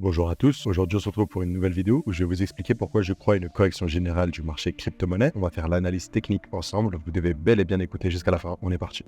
Bonjour à tous, aujourd'hui on se retrouve pour une nouvelle vidéo où je vais vous expliquer pourquoi je crois à une correction générale du marché crypto-monnaie. On va faire l'analyse technique ensemble, vous devez bel et bien écouter jusqu'à la fin, on est parti.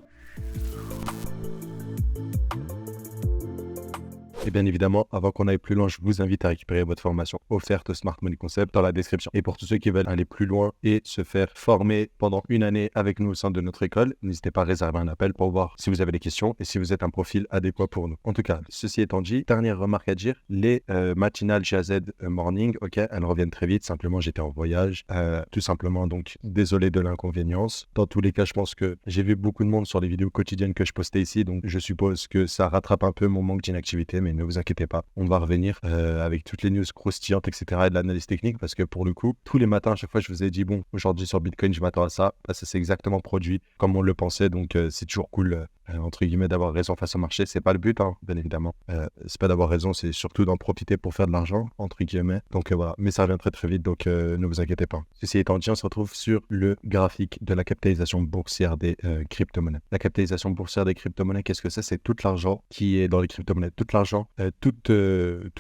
Et bien évidemment, avant qu'on aille plus loin, je vous invite à récupérer votre formation offerte au Smart Money Concept dans la description. Et pour tous ceux qui veulent aller plus loin et se faire former pendant une année avec nous au sein de notre école, n'hésitez pas à réserver un appel pour voir si vous avez des questions et si vous êtes un profil adéquat pour nous. En tout cas, ceci étant dit, dernière remarque à dire, les matinales GAZ Morning, ok, elles reviennent très vite. Simplement, j'étais en voyage, tout simplement, donc désolé de l'inconvénience. Dans tous les cas, je pense que j'ai vu beaucoup de monde sur les vidéos quotidiennes que je postais ici, donc je suppose que ça rattrape un peu mon manque d'inactivité, mais ne vous inquiétez pas, on va revenir avec toutes les news croustillantes, etc. et de l'analyse technique, parce que pour le coup, tous les matins, à chaque fois, je vous ai dit, bon, aujourd'hui sur Bitcoin, je m'attends à ça, parce que c'est exactement produit comme on le pensait, donc c'est toujours cool, entre guillemets, d'avoir raison face au marché. C'est pas le but, hein, bien évidemment. C'est pas d'avoir raison, c'est surtout d'en profiter pour faire de l'argent, entre guillemets. Donc voilà, mais ça revient très très vite, donc ne vous inquiétez pas. Ceci étant dit, on se retrouve sur le graphique de la capitalisation boursière des crypto-monnaies. La capitalisation boursière des crypto-monnaies, qu'est-ce que c'est? C'est tout l'argent qui est dans les crypto-monnaies. Tout l'argent, tout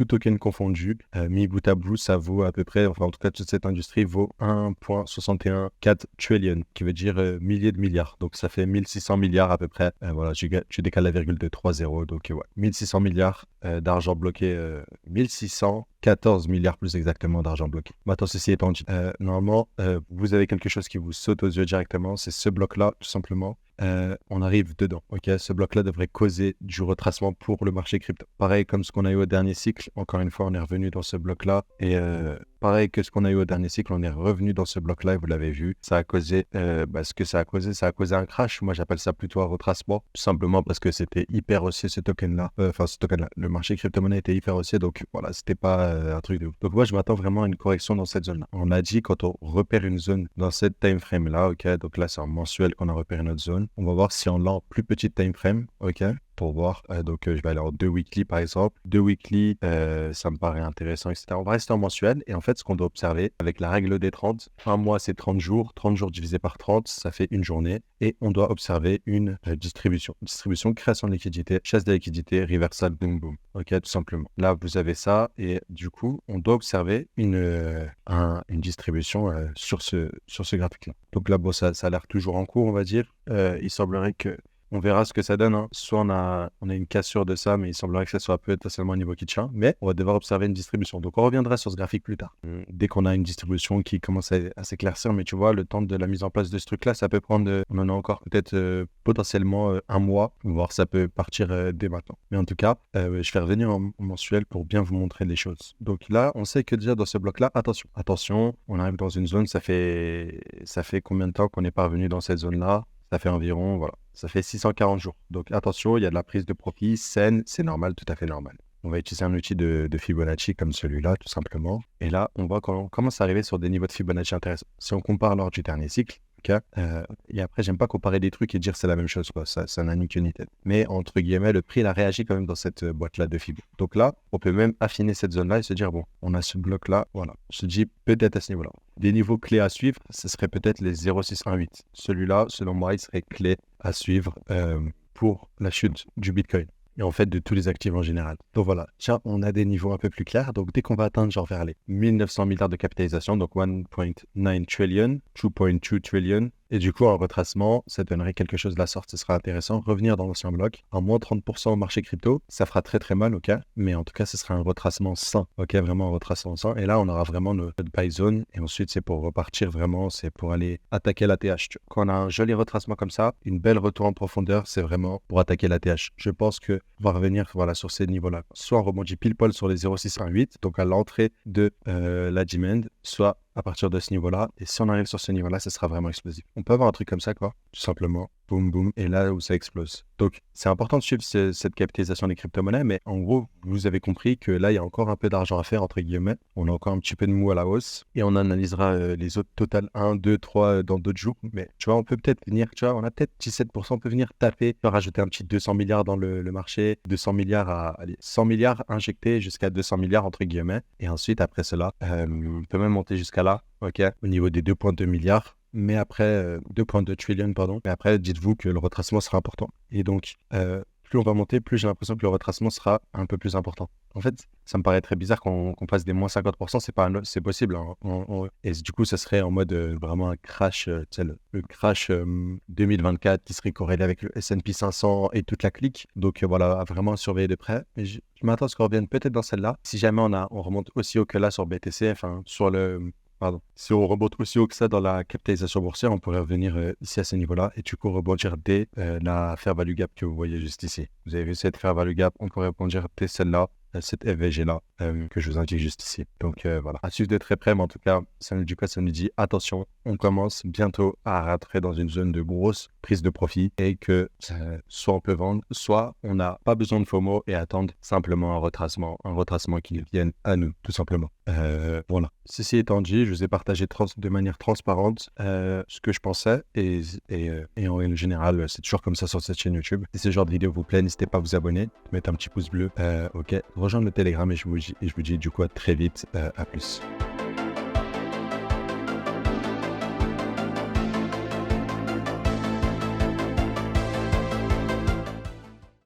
token confondu, mis bout à bout, ça vaut à peu près, enfin en tout cas toute cette industrie vaut 1,614 trillion, qui veut dire milliers de milliards. Donc ça fait 1600 milliards à peu près. Voilà, tu décales la virgule de 3,0. Donc ouais, 1600 milliards d'argent bloqué, 1614 milliards plus exactement d'argent bloqué. Maintenant, ceci étant dit, normalement, vous avez quelque chose qui vous saute aux yeux directement, c'est ce bloc-là, tout simplement. On arrive dedans, ok? Ce bloc-là devrait causer du retracement pour le marché crypto. Pareil comme ce qu'on a eu au dernier cycle, encore une fois, on est revenu dans ce bloc-là. Et pareil que ce qu'on a eu au dernier cycle, on est revenu dans ce bloc-là et vous l'avez vu. Ça a causé, ce que ça a causé un crash. Moi, j'appelle ça plutôt un retracement, tout simplement parce que c'était hyper haussier ce token-là. Ce token-là, le marché crypto-monnaie était hyper haussier, donc voilà, c'était pas un truc de ouf. Donc moi, je m'attends vraiment à une correction dans cette zone-là. On a dit quand on repère une zone dans cette time frame-là, ok? Donc là, c'est en mensuel qu'on a repéré notre zone. On va voir si on l'a en plus petite time frame, ok? Pour voir. Je vais aller en 2 weekly par exemple. 2 weekly, ça me paraît intéressant, etc. On va rester en mensuel. Et en fait, ce qu'on doit observer avec la règle des 30, un mois c'est 30 jours. 30 jours divisé par 30, ça fait une journée. Et on doit observer une distribution. Distribution, création de liquidité, chasse de liquidité, reversal, boom, boom. Ok, tout simplement. Là, vous avez ça. Et du coup, on doit observer une distribution sur ce graphique-là. Donc là, bon, ça a l'air toujours en cours, on va dire. Il semblerait que on verra ce que ça donne, hein. Soit on a une cassure de ça, mais il semblerait que ça soit potentiellement un niveau qui tient. Mais on va devoir observer une distribution. Donc on reviendra sur ce graphique plus tard. Dès qu'on a une distribution qui commence à s'éclaircir, mais tu vois, le temps de la mise en place de ce truc-là, ça peut prendre, on en a encore peut-être potentiellement un mois, voire ça peut partir dès maintenant. Mais en tout cas, je vais revenir en mensuel pour bien vous montrer les choses. Donc là, on sait que déjà dans ce bloc-là, attention, on arrive dans une zone, ça fait combien de temps qu'on n'est pas revenu dans cette zone-là? Ça fait environ, voilà, ça fait 640 jours. Donc attention, il y a de la prise de profit saine, c'est normal, tout à fait normal. On va utiliser un outil de Fibonacci comme celui-là, tout simplement. Et là, on voit qu'on commence à arriver sur des niveaux de Fibonacci intéressants. Si on compare lors du dernier cycle, et après, j'aime pas comparer des trucs et dire c'est la même chose, quoi. Ça n'a ni queue ni tête. Mais entre guillemets, le prix, il a réagi quand même dans cette boîte-là de Fib. Donc là, on peut même affiner cette zone-là et se dire, bon, on a ce bloc-là, voilà. Je dis peut-être à ce niveau-là. Des niveaux clés à suivre, ce serait peut-être les 0,618. Celui-là, selon moi, il serait clé à suivre pour la chute du Bitcoin. Et en fait de tous les actifs en général. Donc voilà, tiens, on a des niveaux un peu plus clairs. Donc dès qu'on va atteindre genre vers les 1900 milliards de capitalisation, donc 1,9 trillion, 2,2 trillion, et du coup, en retracement, ça donnerait quelque chose de la sorte. Ce sera intéressant. Revenir dans l'ancien bloc. En moins 30% au marché crypto, ça fera très très mal, ok? Mais en tout cas, ce sera un retracement sain, ok? Vraiment un retracement sain. Et là, on aura vraiment notre buy zone. Et ensuite, c'est pour repartir vraiment, c'est pour aller attaquer la TH. Quand on a un joli retracement comme ça, une belle retour en profondeur, c'est vraiment pour attaquer la TH. Je pense qu'on va revenir voilà, sur ces niveaux-là. Soit on rebondit pile poil sur les 0,618, donc à l'entrée de la demand, soit à partir de ce niveau-là. Et si on arrive sur ce niveau-là, ça sera vraiment explosif. On peut avoir un truc comme ça, quoi. Tout simplement. Boum, boum. Et là où ça explose. Donc, c'est important de suivre cette capitalisation des crypto-monnaies. Mais en gros, vous avez compris que là, il y a encore un peu d'argent à faire, entre guillemets. On a encore un petit peu de mou à la hausse. Et on analysera les autres total 1, 2, 3 dans d'autres jours. Mais tu vois, on peut peut-être venir, tu vois, on a peut-être 17%. On peut venir taper, rajouter un petit 200 milliards dans le marché. 200 milliards à 100 milliards injectés jusqu'à 200 milliards, entre guillemets. Et ensuite, après cela, on peut même monter jusqu'à là, ok, au niveau des 2,2 milliards. Mais après, 2,2 trillion, pardon. Mais après, dites-vous que le retracement sera important. Et donc, plus on va monter, plus j'ai l'impression que le retracement sera un peu plus important. En fait, ça me paraît très bizarre qu'on passe des moins 50%, c'est possible, hein, et du coup, ça serait en mode vraiment un crash, tu sais, le crash 2024 qui serait corrélé avec le S&P 500 et toute la clique. Donc voilà, à vraiment surveiller de près. Mais je m'attends à ce qu'on revienne peut-être dans celle-là. Si jamais on remonte aussi haut que là sur BTC, enfin sur le... Pardon. Si on remonte aussi haut que ça dans la capitalisation boursière, on pourrait revenir ici à ce niveau-là et du coup rebondir dès la fair value gap que vous voyez juste ici. Vous avez vu cette fair value gap, on pourrait rebondir dès celle-là, cette FVG-là que je vous indique juste ici. Donc voilà, à suivre de très près, mais en tout cas, ça nous dit quoi? Ça nous dit attention, on commence bientôt à rentrer dans une zone de grosse prise de profit et que soit on peut vendre, soit on n'a pas besoin de FOMO et attendre simplement un retracement qui vienne à nous, tout simplement. Voilà. Ceci étant dit, je vous ai partagé de manière transparente ce que je pensais et en règle générale, c'est toujours comme ça sur cette chaîne YouTube. Si ce genre de vidéo vous plaît, n'hésitez pas à vous abonner, mettre un petit pouce bleu, ok, rejoindre le Telegram et je vous dis du coup à très vite, à plus.